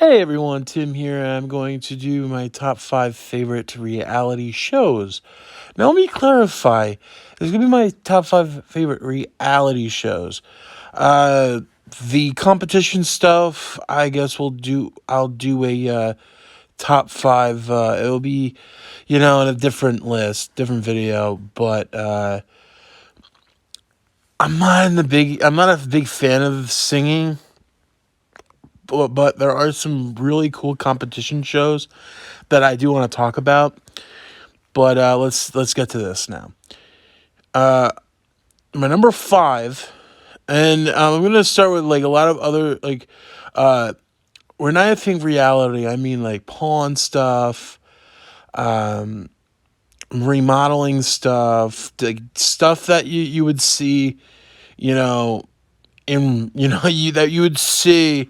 Hey everyone, Tim here. I'm going to do my top five favorite reality shows. Now, let me clarify. There's going to be my top five favorite reality shows. Uh, the competition stuff, I guess I'll do a top five. It'll be, in a different list, different video, but I'm not a big fan of singing. But there are some really cool competition shows that I do want to talk about. But let's get to this now. My number five, and I'm gonna start with like a lot of other uh, when I think reality, I mean like pawn stuff, remodeling stuff, like stuff that you would see, you know, in you that you would see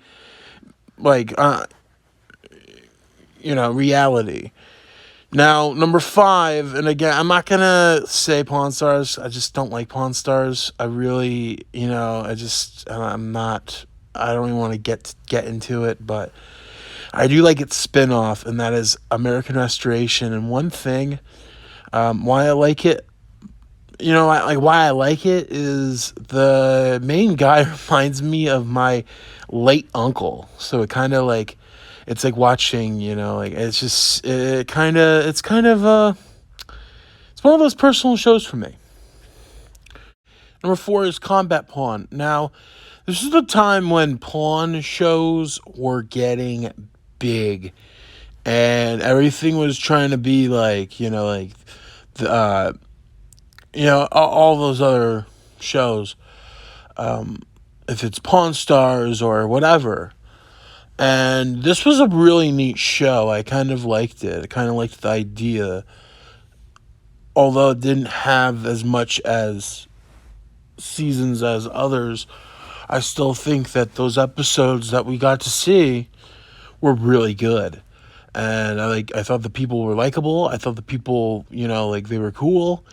like reality. Now, number five, and again, I'm not gonna say Pawn Stars. I just don't like Pawn Stars. I really, I'm not. I don't even want to get into it, but I do like its spinoff, and that is American Restoration. And one thing, why I like it, why I like it is the main guy reminds me of my late uncle. So it kind of like, it's like watching, like it's just it's kind of it's one of those personal shows for me. Number four is Combat Pawn. Now, this is the time when pawn shows were getting big, and everything was trying to be like, the, all those other shows. If it's Pawn Stars or whatever. And this was a really neat show. I kind of liked it. I kind of liked the idea. Although it didn't have as much as seasons as others, I still think that those episodes that we got to see were really good. And I thought the people were likable. I thought the people, like they were cool,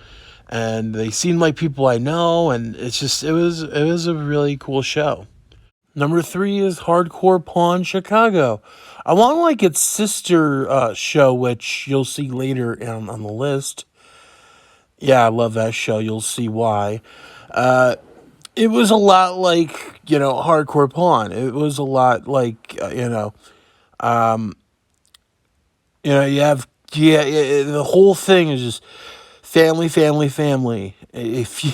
and they seemed like people I know, and it was a really cool show. Number three is Hardcore Pawn Chicago. I want like its sister show, which you'll see later on the list. Yeah, I love that show. You'll see why. It was a lot like, Hardcore Pawn. It was a lot like, you have, the whole thing is just family, family, family. If you,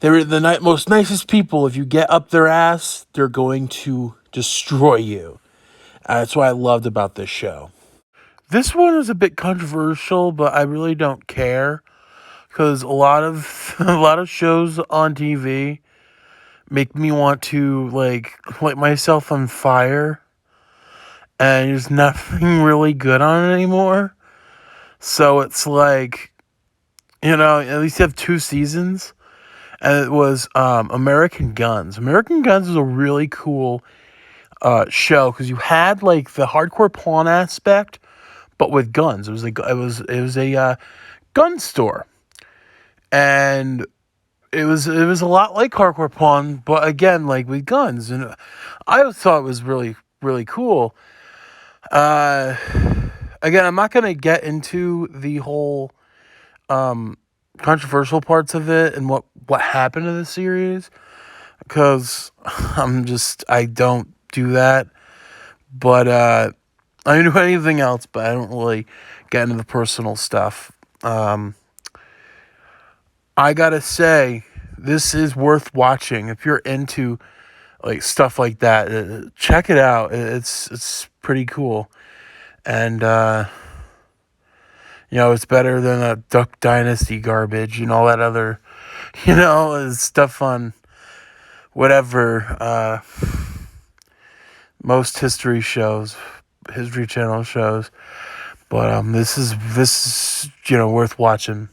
they're the most nicest people. If you get up their ass, they're going to destroy you. That's what I loved about this show. This one is a bit controversial, but I really don't care because a lot of a lot of shows on TV make me want to like light myself on fire, and there's nothing really good on it anymore. So it's like, at least you have two seasons, and it was American Guns. American Guns was a really cool show because you had like the hardcore pawn aspect, but with guns. It was a gun store, and it was a lot like hardcore pawn, but again like with guns, and I thought it was really really cool. Uh, Again, I'm not gonna get into the whole controversial parts of it and what happened to the series because I don't do that. But I don't do anything else, but I don't really get into the personal stuff. I gotta say, this is worth watching if you're into like stuff like that. Check it out. It's pretty cool, and it's better than a Duck Dynasty garbage and all that other, stuff on whatever most History Channel shows. But this is worth watching.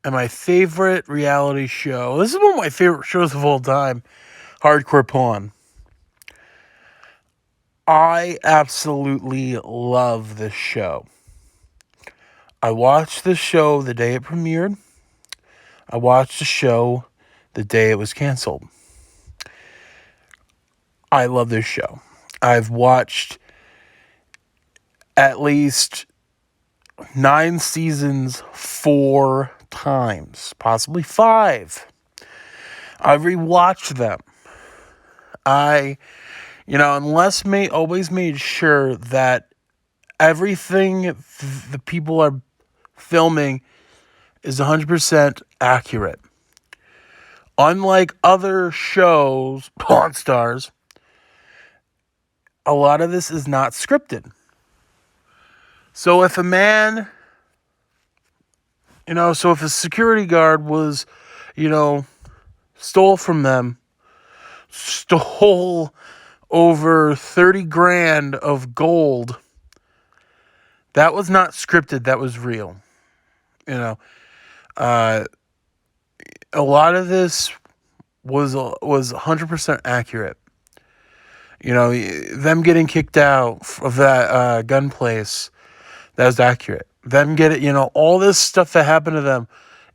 And my favorite reality show. This is one of my favorite shows of all time. Hardcore Pawn. I absolutely love this show. I watched the show the day it premiered. I watched the show the day it was canceled. I love this show. I've watched at least 9 seasons 4 times, possibly 5. I rewatched them. Unless always made sure that everything the people are filming is 100% accurate. Unlike other shows, Pawn Stars, a lot of this is not scripted. So if if a security guard was, stole from them, stole over 30 grand of gold, that was not scripted, that was real. A lot of this was 100% accurate. Them getting kicked out of that gun place, that was accurate. Them getting, all this stuff that happened to them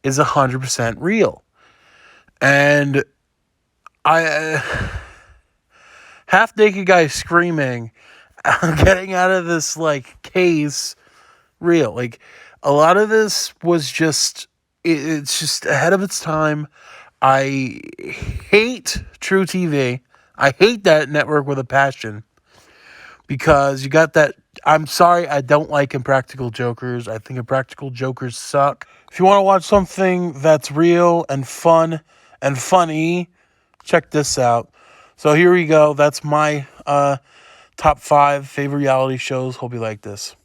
is 100% real. And half-naked guy screaming, getting out of this, case, real. A lot of this was just, it's just ahead of its time. I hate True TV. I hate that network with a passion. Because you got that, I'm sorry, I don't like Impractical Jokers. I think Impractical Jokers suck. If you want to watch something that's real and fun and funny, check this out. So here we go. That's my top 5 favorite reality shows. Hope you like this.